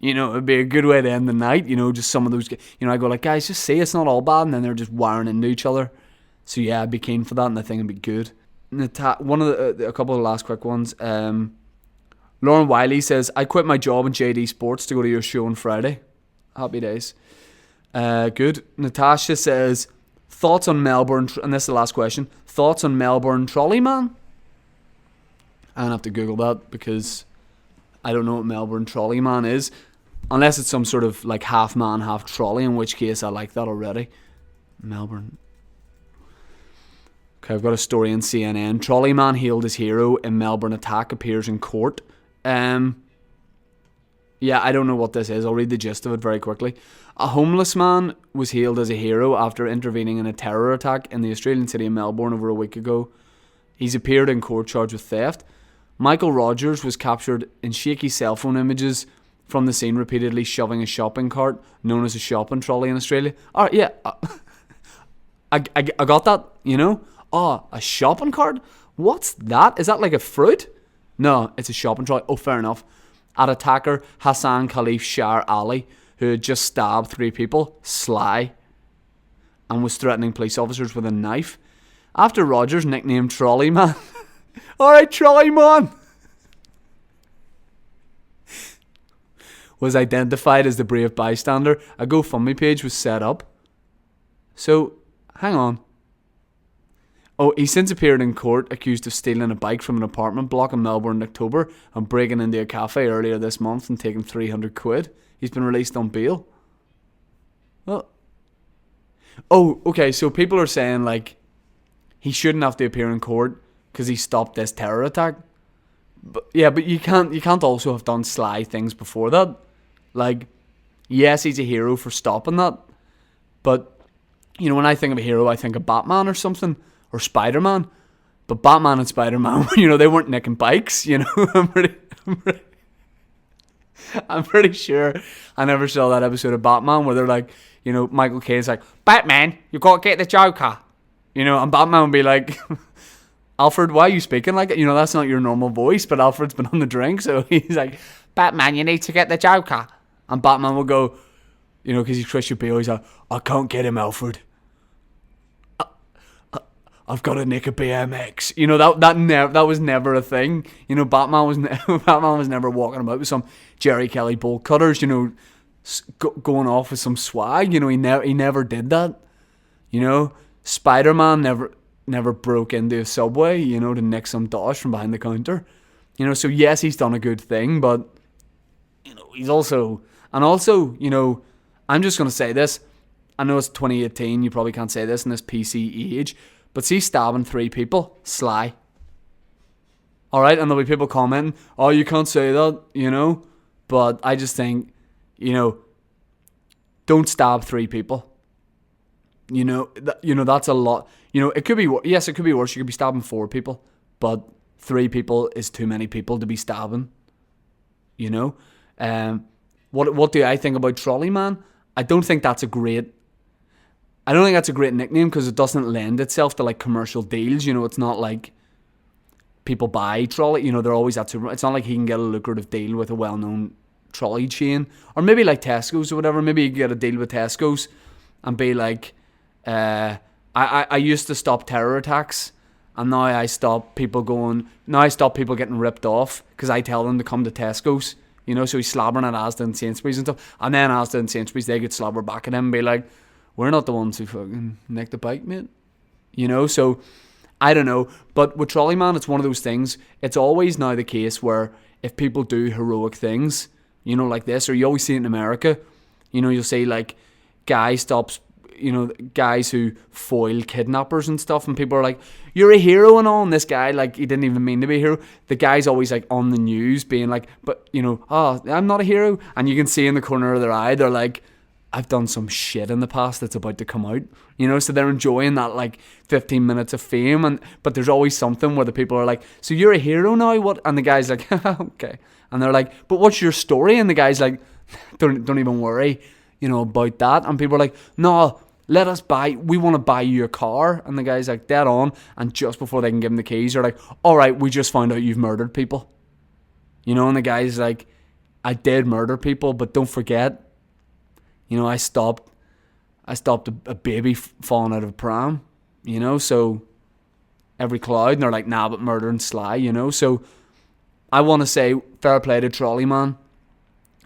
you know, it'd be a good way to end the night, you know, just some of those, you know, I go like, guys, just say it's not all bad, and then they're just wiring into each other. So yeah, I'd be keen for that, and I think it'd be good. One of a couple of the last quick ones, Lauren Wiley says, I quit my job in JD Sports to go to your show on Friday. Happy days. Good. Natasha says, thoughts on Melbourne, and this is the last question, thoughts on Melbourne trolley man? I'm going to have to Google that because I don't know what Melbourne trolley man is. Unless it's some sort of like half man, half trolley, in which case I like that already. Melbourne. Okay, I've got a story in CNN. Trolley man hailed as hero in Melbourne attack appears in court. Yeah, I don't know what this is. I'll read the gist of it very quickly. A homeless man was hailed as a hero after intervening in a terror attack in the Australian city of Melbourne over a week ago. He's appeared in court charged with theft. Michael Rogers was captured in shaky cell phone images from the scene, repeatedly shoving a shopping cart known as a shopping trolley in Australia. Alright, yeah. I got that, you know. Oh, a shopping cart? What's that? Is that like a fruit? No, it's a shopping trolley. Oh, fair enough. At attacker Hassan Khalif Shah Ali, who had just stabbed 3 people, sly, and was threatening police officers with a knife. After Rogers, nicknamed Trolley Man. Alright, Trolley Man! Was identified as the brave bystander, a GoFundMe page was set up. So, hang on. Oh, he's since appeared in court accused of stealing a bike from an apartment block in Melbourne in October and breaking into a cafe earlier this month and taking 300 quid. He's been released on bail. Oh, okay, so people are saying, like, he shouldn't have to appear in court because he stopped this terror attack. But yeah, but you can't also have done sly things before that. Like, yes, he's a hero for stopping that. But, you know, when I think of a hero, I think of Batman or something. Or Spider-Man. But Batman and Spider-Man, you know, they weren't nicking bikes, you know. I'm pretty sure I never saw that episode of Batman where they're like, you know, Michael Caine's like, Batman, you got to get the Joker. You know, and Batman would be like, Alfred, why are you speaking like that? You know, that's not your normal voice, but Alfred's been on the drink, so he's like, Batman, you need to get the Joker. And Batman will go, you know, because he's Christian Bale, he's like, I can't get him, Alfred. I've got to nick a BMX. You know, that was never a thing. You know, Batman was never walking about with some Jerry Kelly bolt cutters, you know, going off with some swag. You know, he never did that. You know, Spider-Man never broke into a subway, you know, to nick some dosh from behind the counter. You know, so yes, he's done a good thing, but, you know, he's also, you know, I'm just going to say this. I know it's 2018, you probably can't say this in this PC age, but see stabbing 3 people, sly. Alright, and there'll be people commenting, oh, you can't say that, you know, but I just think, you know, don't stab 3 people. You know, that's a lot. You know, it could be, yes, it could be worse. You could be stabbing 4 people, but 3 people is too many people to be stabbing. You know, what do I think about Trolley Man? I don't think that's a great nickname because it doesn't lend itself to like commercial deals. You know, it's not like people buy trolley. You know, they're always at it's not like he can get a lucrative deal with a well-known trolley chain, or maybe like Tesco's or whatever. Maybe he can get a deal with Tesco's and be like, I used to stop terror attacks, and now I stop people getting ripped off because I tell them to come to Tesco's. You know, so he's slobbering at Asda and Sainsbury's and stuff, and then Asda and Sainsbury's, they get slobber back at him and be like, we're not the ones who fucking nicked the bike, mate. You know, so I don't know. But with Trolley Man, it's one of those things. It's always now the case where if people do heroic things, you know, like this, or you always see it in America, you know, you'll see like guy stops, guys who foil kidnappers and stuff, and people are like, you're a hero and all, and this guy, like, he didn't even mean to be a hero. The guy's always like on the news being like, but I'm not a hero, and you can see in the corner of their eye they're like, I've done some shit in the past that's about to come out, so they're enjoying that like 15 minutes of fame, but there's always something where the people are like, so you're a hero now, what? And the guy's like, okay, and they're like, but what's your story? And the guy's like, don't even worry, about that. And people are like, no, we want to buy you a car. And the guy's like, dead on. And just before they can give him the keys, they're like, all right, we just found out you've murdered people. And the guy's like, I did murder people, but don't forget, I stopped a baby falling out of a pram, so every cloud. And they're like, nah, but murder and sly, so I want to say fair play to Trolley Man.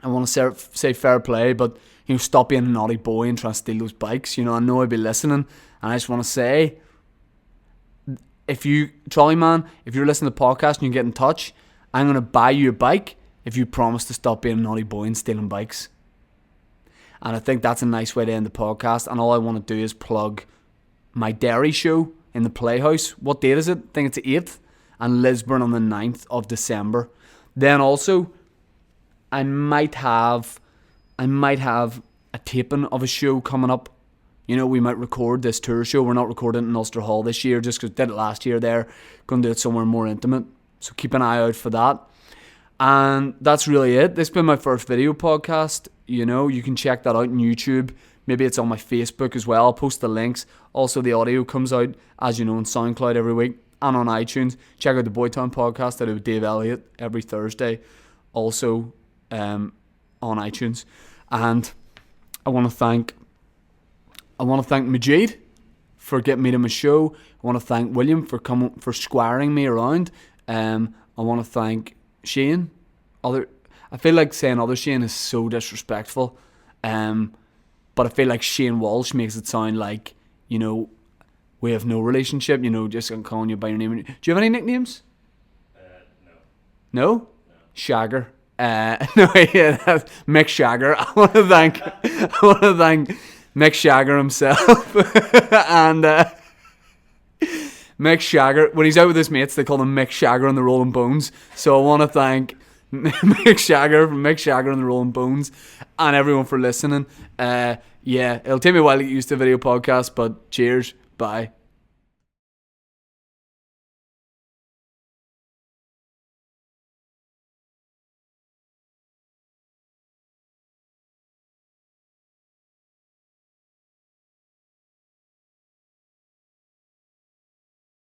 I want to say fair play, but stop being a naughty boy and try to steal those bikes. I know I'd be listening, and I just want to say, Trolley Man, if you're listening to the podcast and you get in touch, I'm going to buy you a bike if you promise to stop being a naughty boy and stealing bikes. And I think that's a nice way to end the podcast. And all I want to do is plug my dairy show in the Playhouse. What date is it? I think it's the 8th. And Lisburn on the 9th of December. Then also, I might have a taping of a show coming up. We might record this tour show. We're not recording it in Ulster Hall this year just because we did it last year there. Going to do it somewhere more intimate. So keep an eye out for that. And that's really it. This has been my first video podcast. You can check that out on YouTube. Maybe it's on my Facebook as well. I'll post the links. Also, the audio comes out, as you know, on SoundCloud every week and on iTunes. Check out the Boytown podcast I do with Dave Elliott every Thursday. Also on iTunes. And I want to thank Majid for getting me to my show. I want to thank William for squiring me around. I want to thank Shane. I feel like saying other Shane is so disrespectful. But I feel like Shane Walsh makes it sound like, we have no relationship, just calling you by your name. Do you have any nicknames? No. No? No. Shagger. No, yeah, that's Mick Shagger. I want to thank Mick Shagger himself. And Mick Shagger, when he's out with his mates, they call him Mick Shagger and the Rolling Bones. So I want to thank Mick Shagger from Mick Shagger and the Rolling Bones and everyone for listening. It'll take me a while to get used to the video podcast, but cheers. Bye.